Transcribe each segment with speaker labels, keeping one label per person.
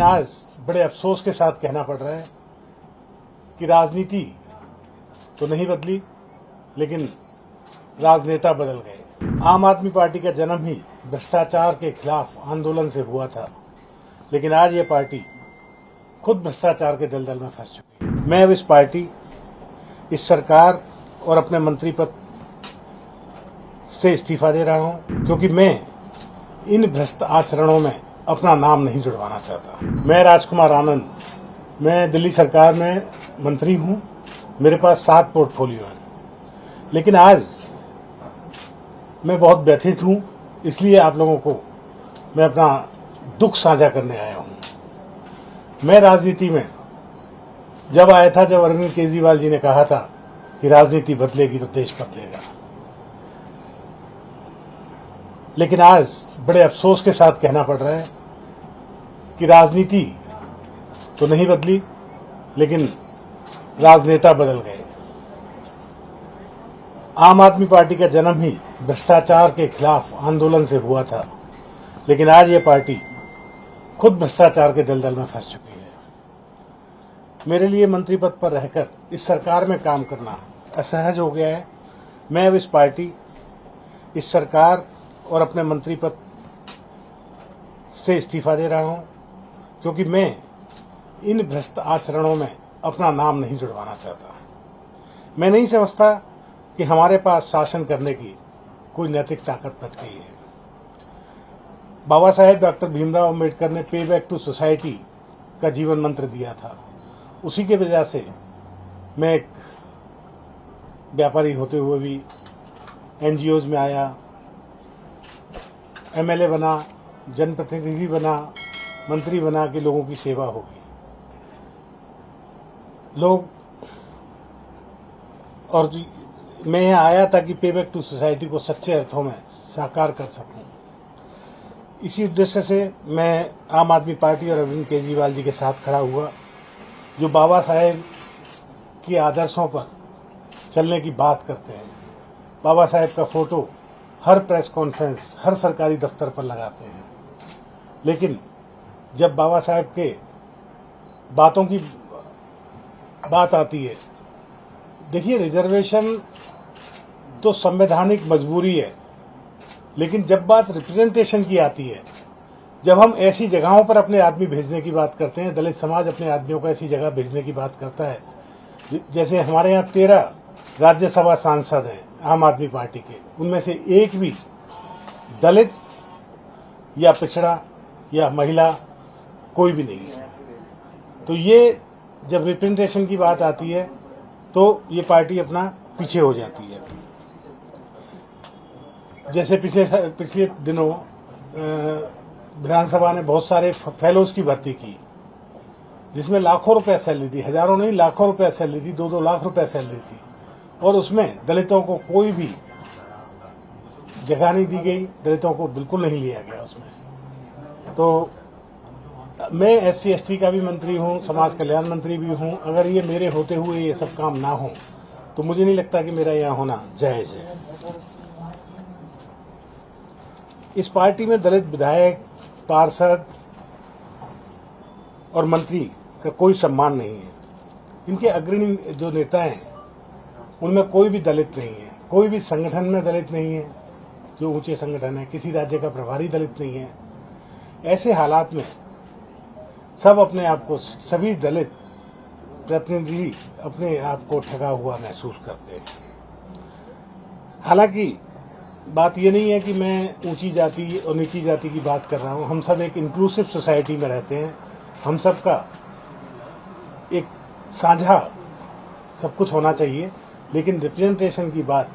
Speaker 1: लेकिन आज बड़े अफसोस के साथ कहना पड़ रहा है कि राजनीति तो नहीं बदली, लेकिन राजनेता बदल गए। आम आदमी पार्टी का जन्म ही भ्रष्टाचार के खिलाफ आंदोलन से हुआ था, लेकिन आज ये पार्टी खुद भ्रष्टाचार के दलदल में फंस चुकी है। मैं अब इस पार्टी, इस सरकार और अपने मंत्री पद से इस्तीफा दे रहा हूं, क्योंकि मैं इन भ्रष्ट आचरणों में अपना नाम नहीं जुड़वाना चाहता। मैं राजकुमार आनंद, मैं दिल्ली सरकार में मंत्री हूं, मेरे पास 7 पोर्टफोलियो हैं, लेकिन आज मैं बहुत व्यथित हूं। इसलिए आप लोगों को मैं अपना दुख साझा करने आया हूं। मैं राजनीति में जब आया था, जब अरविंद केजरीवाल जी ने कहा था कि राजनीति बदलेगी तो देश बदलेगा, लेकिन आज बड़े अफसोस के साथ कहना पड़ रहा है कि राजनीति तो नहीं बदली, लेकिन राजनेता बदल गए। आम आदमी पार्टी का जन्म ही भ्रष्टाचार के खिलाफ आंदोलन से हुआ था, लेकिन आज ये पार्टी खुद भ्रष्टाचार के दलदल में फंस चुकी है। मेरे लिए मंत्री पद पर रहकर इस सरकार में काम करना असहज हो गया है। मैं अब इस पार्टी, इस सरकार और अपने मंत्री पद से इस्तीफा दे रहा हूं, क्योंकि मैं इन भ्रष्ट आचरणों में अपना नाम नहीं जुड़वाना चाहता। मैं नहीं समझता कि हमारे पास शासन करने की कोई नैतिक ताकत बच गई है। बाबा साहेब डॉक्टर भीमराव अम्बेडकर ने पे बैक टू सोसाइटी का जीवन मंत्र दिया था। उसी के वजह से मैं एक व्यापारी होते हुए भी एनजीओज में आया, एमएलए बना, जनप्रतिनिधि बना, मंत्री बना कि लोगों की सेवा होगी। लोग और मैं यहाँ आया ताकि पे बैक टू सोसाइटी को सच्चे अर्थों में साकार कर सकूं। इसी उद्देश्य से मैं आम आदमी पार्टी और अरविंद केजरीवाल जी के साथ खड़ा हुआ, जो बाबा साहेब के आदर्शों पर चलने की बात करते हैं। बाबा साहेब का फोटो हर प्रेस कॉन्फ्रेंस, हर सरकारी दफ्तर पर लगाते हैं, लेकिन जब बाबा साहेब के बातों की बात आती है, देखिए रिजर्वेशन तो संवैधानिक मजबूरी है, लेकिन जब बात रिप्रेजेंटेशन की आती है, जब हम ऐसी जगहों पर अपने आदमी भेजने की बात करते हैं, दलित समाज अपने आदमियों को ऐसी जगह भेजने की बात करता है, जैसे हमारे यहाँ 13 राज्यसभा सांसद हैं आम आदमी पार्टी के, उनमें से एक भी दलित या पिछड़ा या महिला कोई भी नहीं है। तो ये जब रिप्रेजेंटेशन की बात आती है तो ये पार्टी अपना पीछे हो जाती है। जैसे पिछले दिनों विधानसभा ने बहुत सारे फेलोज की भर्ती की, जिसमें लाखों रुपए सैलरी थी, हजारों नहीं लाखों रुपए सैलरी थी, 2-2 लाख रुपए सैलरी थी, और उसमें दलितों को कोई भी जगह नहीं दी गई, दलितों को बिल्कुल नहीं लिया गया उसमें। तो मैं SC ST का भी मंत्री हूं, समाज कल्याण मंत्री भी हूं। अगर ये मेरे होते हुए ये सब काम ना हो तो मुझे नहीं लगता कि मेरा यहाँ होना जायज है। इस पार्टी में दलित विधायक, पार्षद और मंत्री का कोई सम्मान नहीं है। इनके अग्रणी जो नेता हैं उनमें कोई भी दलित नहीं है, कोई भी संगठन में दलित नहीं है, जो ऊंचे संगठन है, किसी राज्य का प्रभारी दलित नहीं है। ऐसे हालात में सब अपने आप को, सभी दलित प्रतिनिधि अपने आप को ठगा हुआ महसूस करते हैं। हालांकि बात ये नहीं है कि मैं ऊंची जाति और नीची जाति की बात कर रहा हूं। हम सब एक इंक्लूसिव सोसाइटी में रहते हैं, हम सबका एक साझा सब कुछ होना चाहिए, लेकिन रिप्रेजेंटेशन की बात,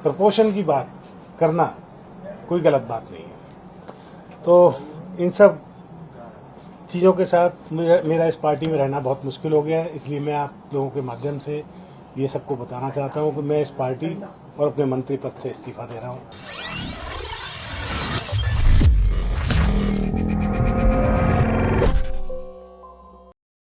Speaker 1: प्रपोर्शन की बात करना कोई गलत बात नहीं है। तो इन सब चीज़ों के साथ मेरा इस पार्टी में रहना बहुत मुश्किल हो गया है। इसलिए मैं आप लोगों के माध्यम से ये सबको बताना चाहता हूँ कि मैं इस पार्टी और अपने मंत्री पद से इस्तीफा दे रहा हूँ।